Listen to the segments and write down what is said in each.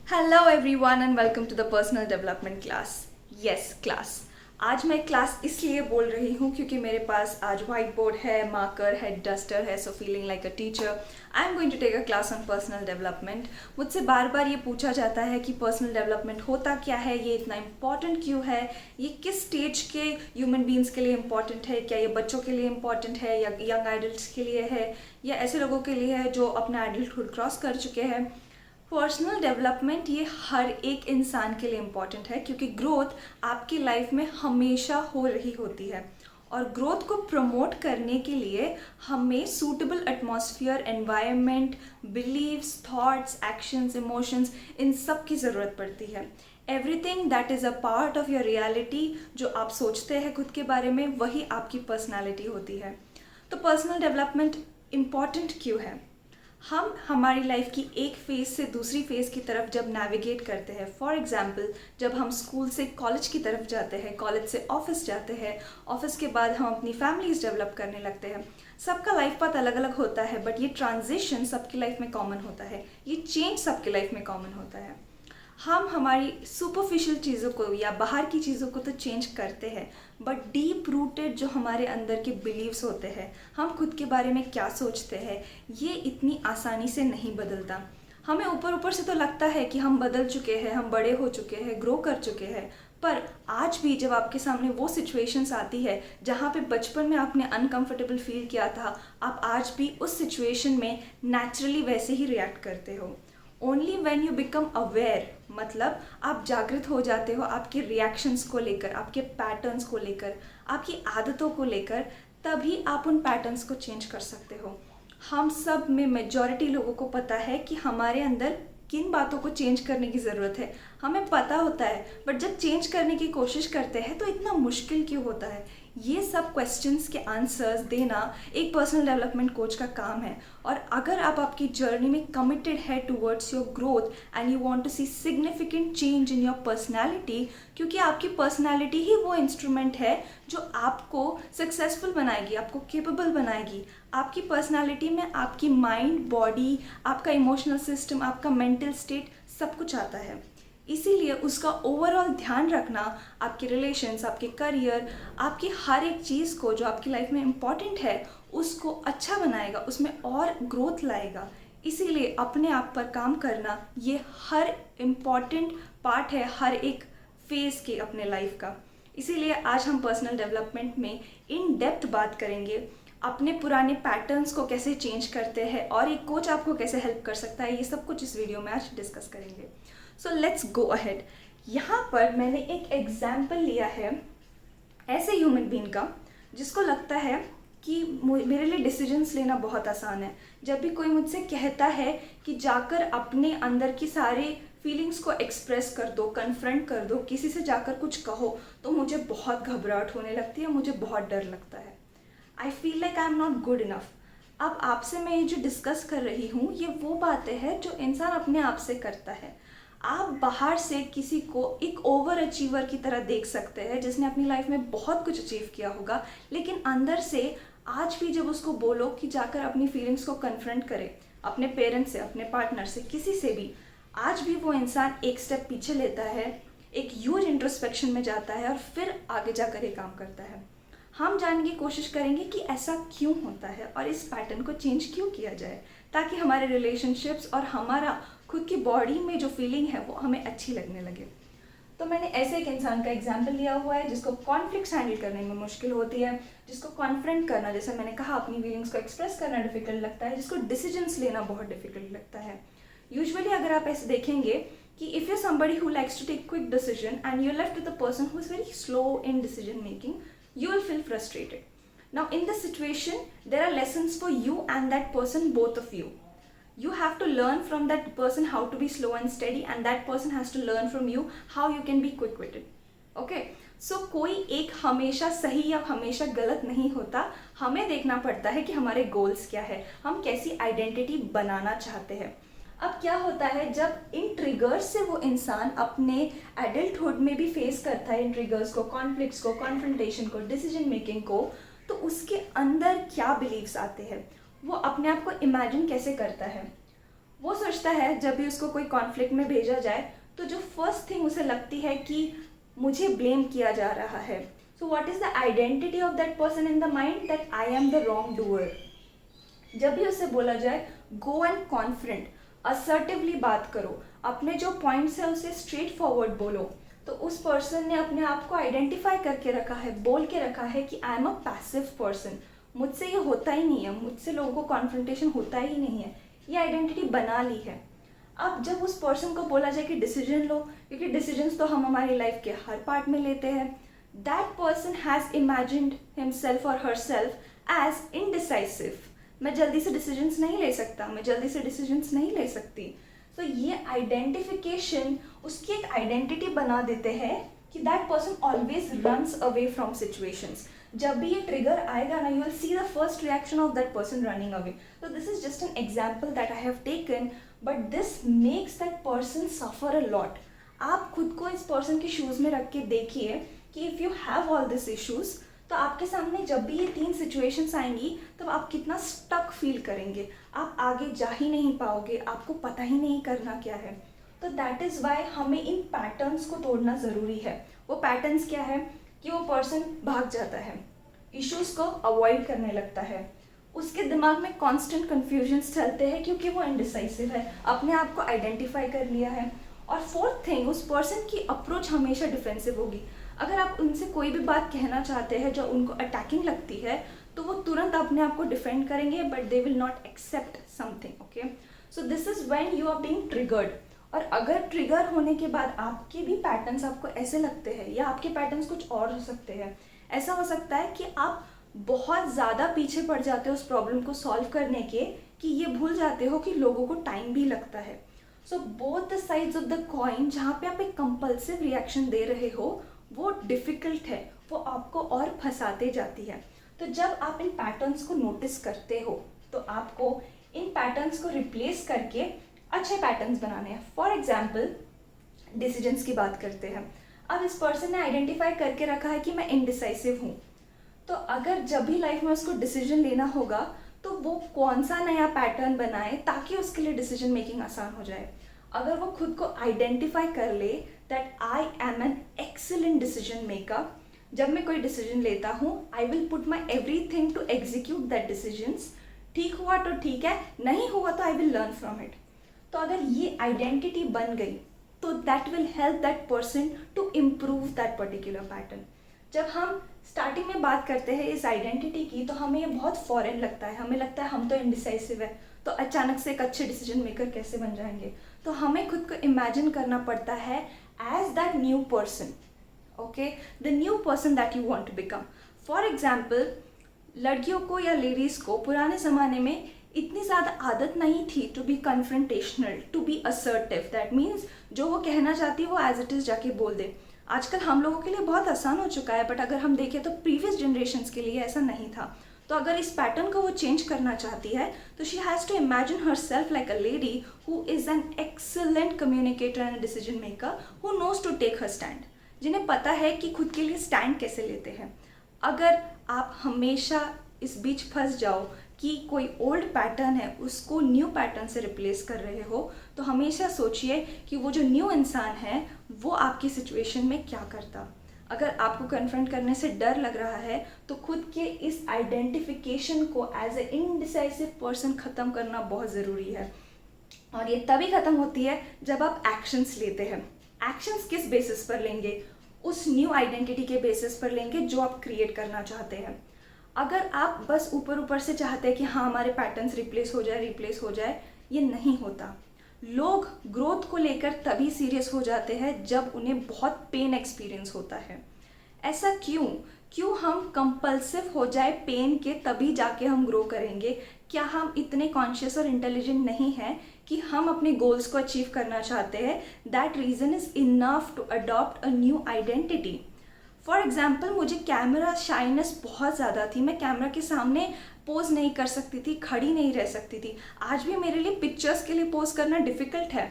Hello everyone and welcome to the personal development class. Yes class. आज मैं class इसलिए बोल रही हूँ क्योंकि मेरे पास आज वाइट बोर्ड है, मार्कर है, डस्टर है, so feeling like a teacher I am going to take a class on personal development. मुझसे बार बार ये पूछा जाता है कि पर्सनल डेवलपमेंट होता क्या है, ये इतना इम्पॉर्टेंट क्यों है, ये किस स्टेज के ह्यूमन बींग्स के लिए इम्पॉर्टेंट है, क्या ये बच्चों के लिए इम्पॉर्टेंट है या यंग एडल्ट्स के लिए है या ऐसे लोगों के लिए है जो अपना एडल्टहुड क्रॉस कर चुके हैं। पर्सनल डेवलपमेंट ये हर एक इंसान के लिए इम्पॉर्टेंट है क्योंकि ग्रोथ आपकी लाइफ में हमेशा हो रही होती है और ग्रोथ को प्रमोट करने के लिए हमें suitable atmosphere, environment, beliefs, thoughts, actions, emotions, इन सब की ज़रूरत पड़ती है। Everything that is a part of your reality, जो आप सोचते हैं खुद के बारे में, वही आपकी पर्सनैलिटी होती है। तो पर्सनल डेवलपमेंट इम्पॉर्टेंट क्यों है? हम हमारी लाइफ की एक फेज़ से दूसरी फेज़ की तरफ जब नेविगेट करते हैं, फॉर एग्जांपल जब हम स्कूल से कॉलेज की तरफ जाते हैं, कॉलेज से ऑफिस जाते हैं, ऑफिस के बाद हम अपनी फैमिलीज डेवलप करने लगते हैं। सबका लाइफ पाथ अलग अलग होता है, बट ये ट्रांजिशन सबकी लाइफ में कॉमन होता है, ये चेंज सबकी लाइफ में कॉमन होता है। हम हमारी सुपरफिशियल चीज़ों को या बाहर की चीज़ों को तो चेंज करते हैं, बट डीप रूटेड जो हमारे अंदर के बिलीव्स होते हैं, हम खुद के बारे में क्या सोचते हैं, ये इतनी आसानी से नहीं बदलता। हमें ऊपर ऊपर से तो लगता है कि हम बदल चुके हैं, हम बड़े हो चुके हैं, ग्रो कर चुके हैं, पर आज भी जब आपके सामने वो सिचुएशंस आती है जहाँ पे बचपन में आपने अनकंफर्टेबल फील किया था, आप आज भी उस सिचुएशन में नेचुरली वैसे ही रिएक्ट करते हो। Only when you become aware, मतलब आप जागृत हो जाते हो आपके रिएक्शंस को लेकर, आपके पैटर्न्स को लेकर, आपकी आदतों को लेकर, तभी आप उन पैटर्न्स को चेंज कर सकते हो। हम सब में मेजॉरिटी लोगों को पता है कि हमारे अंदर किन बातों को चेंज करने की ज़रूरत है, हमें पता होता है, बट जब चेंज करने की कोशिश करते हैं तो इतना मुश्किल क्यों होता है? ये सब क्वेश्चंस के आंसर्स देना एक पर्सनल डेवलपमेंट कोच का काम है। और अगर आप आपकी जर्नी में कमिटेड है towards your growth and you want to see significant change in your personality, क्योंकि आपकी पर्सनालिटी ही वो इंस्ट्रूमेंट है जो आपको सक्सेसफुल बनाएगी, आपको केपेबल बनाएगी। आपकी पर्सनालिटी में आपकी माइंड, बॉडी, आपका इमोशनल सिस्टम, आपका मेंटल स्टेट सब कुछ आता है। इसीलिए उसका ओवरऑल ध्यान रखना आपके रिलेशंस, आपके करियर, आपकी हर एक चीज़ को जो आपकी लाइफ में इम्पॉर्टेंट है उसको अच्छा बनाएगा, उसमें और ग्रोथ लाएगा। इसीलिए अपने आप पर काम करना ये हर इम्पॉर्टेंट पार्ट है हर एक फेज़ के अपने लाइफ का। इसीलिए आज हम पर्सनल डेवलपमेंट में इन डेप्थ बात करेंगे, अपने पुराने पैटर्न्स को कैसे चेंज करते हैं और एक कोच आपको कैसे हेल्प कर सकता है, ये सब कुछ इस वीडियो में आज डिस्कस करेंगे। So let's go ahead. यहाँ पर मैंने एक एग्जाम्पल लिया है ऐसे ह्यूमन बीइंग का जिसको लगता है कि मेरे लिए डिसीजंस लेना बहुत आसान है। जब भी कोई मुझसे कहता है कि जाकर अपने अंदर की सारे फीलिंग्स को एक्सप्रेस कर दो, कन्फ्रंट कर दो, किसी से जाकर कुछ कहो, तो मुझे बहुत घबराहट होने लगती है, मुझे बहुत डर लगता है। I feel like I am not good enough. अब आपसे मैं ये जो डिस्कस कर रही हूँ ये वो बातें हैं जो इंसान अपने आप से करता है। आप बाहर से किसी को एक ओवर अचीवर की तरह देख सकते हैं जिसने अपनी लाइफ में बहुत कुछ अचीव किया होगा, लेकिन अंदर से आज भी जब उसको बोलो कि जाकर अपनी फीलिंग्स को कन्फ्रंट करे, अपने पेरेंट्स से, अपने पार्टनर से, किसी से भी, आज भी वो इंसान एक स्टेप पीछे लेता है, एक ह्यूज इंट्रोस्पेक्शन में जाता है और फिर आगे जाकर ये काम करता है। हम जानने की कोशिश करेंगे कि ऐसा क्यों होता है और इस पैटर्न को चेंज क्यों किया जाए, ताकि हमारे रिलेशनशिप्स और हमारा खुद की बॉडी में जो फीलिंग है वो हमें अच्छी लगने लगे। तो मैंने ऐसे एक इंसान का एग्जाम्पल लिया हुआ है जिसको कॉन्फ्लिक्ट्स हैंडल करने में मुश्किल होती है, जिसको कॉन्फ्रंट करना, जैसे मैंने कहा, अपनी फीलिंग्स को एक्सप्रेस करना डिफिकल्ट लगता है, जिसको डिसीजंस लेना बहुत डिफिकल्ट लगता है। यूजुअली अगर आप ऐसे देखेंगे कि if you somebody who likes to take quick decision and you left with the person who is very slow in decision making, you will feel frustrated. Now in this situation there are lessons for you and that person, both of you. You have to learn from that person how to be slow and steady, and that person has to learn from you how you can be quick witted. Okay, so कोई एक हमेशा सही या हमेशा गलत नहीं होता। हमें देखना पड़ता है कि हमारे गोल्स क्या है, हम कैसी आइडेंटिटी बनाना चाहते हैं। अब क्या होता है जब इन ट्रिगर्स से वो इंसान अपने एडल्टहुड में भी फेस करता है, इन ट्रिगर्स को, कॉन्फ्लिक्ट्स को, कॉन्फ्रंटेशन को, डिसीजन मेकिंग को, तो उसके अंदर क्या बिलीव्स आते हैं, वो अपने आप को इमेजिन कैसे करता है। वो सोचता है जब भी उसको कोई कॉन्फ्लिक्ट में भेजा जाए तो जो फर्स्ट थिंग उसे लगती है कि मुझे ब्लेम किया जा रहा है. So what is the identity of that person in the mind? That I am the wrong doer. जब भी उससे बोला जाए गो एंड कॉन्फ्रंट, असर्टिवली बात करो, अपने जो पॉइंट्स है उसे स्ट्रेट फॉरवर्ड बोलो, तो उस पर्सन ने अपने आप को आइडेंटिफाई करके रखा है, बोल के रखा है कि I am a passive person, मुझसे ये होता ही नहीं है, मुझसे लोगों को कॉन्फ्रंटेशन होता ही नहीं है, ये आइडेंटिटी बना ली है. अब जब उस पर्सन को बोला जाए कि डिसीजन लो, क्योंकि डिसीजंस तो हम हमारी लाइफ के हर पार्ट में लेते हैं, that person has imagined himself और हरसेल्फ एज इनडिसाइसिव. मैं जल्दी से डिसीजंस नहीं ले सकता, मैं जल्दी से डिसीजंस नहीं ले सकती. तो ये आइडेंटिफिकेशन उसकी एक आइडेंटिटी बना देते हैं कि that person always runs away from situations. जब भी ये ट्रिगर आएगा ना, you will see the first reaction of that person running away. तो this is just an example that I have taken, but this makes that person suffer a lot. आप खुद को इस पर्सन के शूज़ में रख के देखिए कि if you have all this issues, तो आपके सामने जब भी ये 3 सिचुएशंस आएंगी तब आप कितना स्टक फील करेंगे, आप आगे जा ही नहीं पाओगे, आपको पता ही नहीं करना क्या है. तो दैट इज़ वाई हमें इन पैटर्न्स को तोड़ना ज़रूरी है. वो पैटर्न्स क्या है कि वो पर्सन भाग जाता है, इश्यूज़ को अवॉइड करने लगता है, उसके दिमाग में कॉन्स्टेंट कन्फ्यूजन्स चलते हैं क्योंकि वो इनडिसाइसिव है, अपने आप को आइडेंटिफाई कर लिया है. और फोर्थ थिंग, उस पर्सन की अप्रोच हमेशा डिफेंसिव होगी. अगर आप उनसे कोई भी बात कहना चाहते हैं जो उनको अटैकिंग लगती है तो वो तुरंत अपने आप को डिफेंड करेंगे, but they will not accept something. Okay, so this is when you are being triggered. और अगर ट्रिगर होने के बाद आपके भी पैटर्न्स आपको ऐसे लगते हैं या आपके पैटर्न्स कुछ और हो सकते हैं, ऐसा हो सकता है कि आप बहुत ज़्यादा पीछे पड़ जाते हो उस प्रॉब्लम को सॉल्व करने के, कि ये भूल जाते हो कि लोगों को टाइम भी लगता है. So both the sides of the coin, जहाँ पे आप एक कंपल्सिव रिएक्शन दे रहे हो वो डिफ़िकल्ट है, वो आपको और फंसाते जाती है. तो जब आप इन पैटर्न्स को नोटिस करते हो तो आपको इन पैटर्न्स को रिप्लेस करके अच्छे पैटर्न्स बनाने हैं. फॉर एग्जाम्पल डिसीजंस की बात करते हैं. अब इस पर्सन ने आइडेंटिफाई करके रखा है कि मैं इनडिसाइसिव हूँ, तो अगर जब भी लाइफ में उसको डिसीजन लेना होगा तो वो कौन सा नया पैटर्न बनाए ताकि उसके लिए डिसीजन मेकिंग आसान हो जाए. अगर वो खुद को आइडेंटिफाई कर ले that I am an excellent decision maker, जब मैं कोई डिसीजन लेता हूँ I will put my everything to execute that decisions. ठीक हुआ तो ठीक है, नहीं हुआ तो I will learn from it. तो अगर ये आइडेंटिटी बन गई तो that will help that person to improve that particular pattern. जब हम स्टार्टिंग में बात करते हैं इस आइडेंटिटी की तो हमें ये बहुत फॉरेन लगता है, हमें लगता है हम तो इनडिसाइसिव है, तो अचानक से एक अच्छे डिसीजन मेकर कैसे बन जाएंगे. तो हमें खुद को इमेजिन करना पड़ता है as that new person, okay, the new person that you want to become. For example, लड़कियों को या लेडीज़ को पुराने ज़माने में इतनी ज़्यादा आदत नहीं थी to be confrontational, to be assertive. That means जो वो कहना चाहती है वो एज इट इज़ जाके बोल दे. आजकल हम लोगों के लिए बहुत आसान हो चुका है, बट अगर हम देखें तो प्रीवियस जनरेशन्स के लिए ऐसा नहीं था. तो अगर इस पैटर्न को वो चेंज करना चाहती है तो she has to imagine herself like a lady who is an excellent communicator and decision maker who knows to take her stand, जिन्हें पता है कि खुद के लिए स्टैंड कैसे लेते हैं. अगर आप हमेशा इस बीच फंस जाओ कि कोई ओल्ड पैटर्न है उसको न्यू पैटर्न से रिप्लेस कर रहे हो, तो हमेशा सोचिए कि वो जो न्यू इंसान है वो आपकी सिचुएशन में क्या करता. अगर आपको कन्फ्रंट करने से डर लग रहा है तो खुद के इस आइडेंटिफिकेशन को एज ए इनडिसाइसिव पर्सन ख़त्म करना बहुत ज़रूरी है. और ये तभी ख़त्म होती है जब आप एक्शंस लेते हैं. एक्शंस किस बेसिस पर लेंगे? उस न्यू आइडेंटिटी के बेसिस पर लेंगे जो आप क्रिएट करना चाहते हैं. अगर आप बस ऊपर ऊपर से चाहते हैं कि हाँ हमारे पैटर्न्स रिप्लेस हो जाए, ये नहीं होता. लोग ग्रोथ को लेकर तभी सीरियस हो जाते हैं जब उन्हें बहुत पेन एक्सपीरियंस होता है. ऐसा क्यों हम कंपल्सिव हो जाए पेन के तभी जाके हम ग्रो करेंगे? क्या हम इतने कॉन्शियस और इंटेलिजेंट नहीं हैं कि हम अपने गोल्स को अचीव करना चाहते हैं? That reason is enough to adopt a new identity. For example, मुझे कैमरा शाइनेस बहुत ज़्यादा थी, मैं कैमरा के सामने पोज नहीं कर सकती थी, खड़ी नहीं रह सकती थी. आज भी मेरे लिए पिक्चर्स के लिए पोज करना डिफ़िकल्ट है,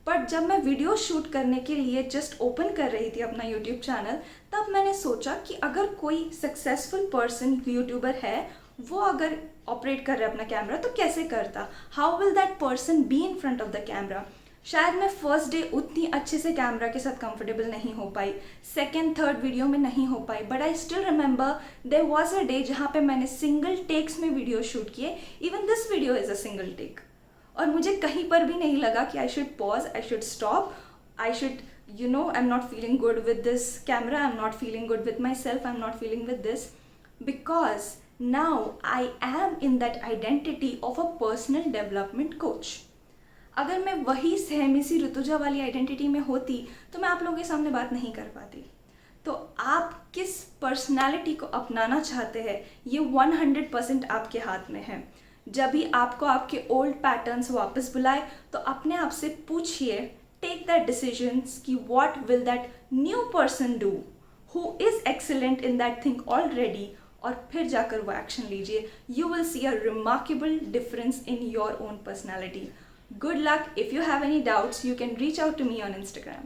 बट जब मैं वीडियो शूट करने के लिए जस्ट ओपन कर रही थी अपना यूट्यूब चैनल, तब मैंने सोचा कि अगर कोई सक्सेसफुल पर्सन यूट्यूबर है वो अगर ऑपरेट कर रहा है अपना कैमरा तो कैसे करता, how will that person be in front of the camera. शायद मैं फर्स्ट डे उतनी अच्छे से कैमरा के साथ कंफर्टेबल नहीं हो पाई, सेकेंड थर्ड वीडियो में नहीं हो पाई, but I still remember there was a day जहाँ पे मैंने सिंगल टेक्स में वीडियो शूट किए। Even this video is a single take, और मुझे कहीं पर भी नहीं लगा कि I should pause, I should stop, I should I am not feeling good with this camera, I am not feeling good with myself, I am not feeling with this, because now I am in that identity of a personal development coach. अगर मैं वही सहमी सी ऋतुजा वाली identity में होती तो मैं आप लोगों के सामने बात नहीं कर पाती। तो आप किस पर्सनालिटी को अपनाना चाहते हैं ये 100% आपके हाथ में है। जब भी आपको आपके ओल्ड पैटर्न्स वापस बुलाए तो अपने आप से पूछिए, टेक दैट डिसीजंस कि what will that new person do who is excellent in that thing already, और फिर जाकर वो एक्शन लीजिए। You will C a remarkable difference in your own personality. Good luck. If you have any doubts, you can reach out to me on Instagram.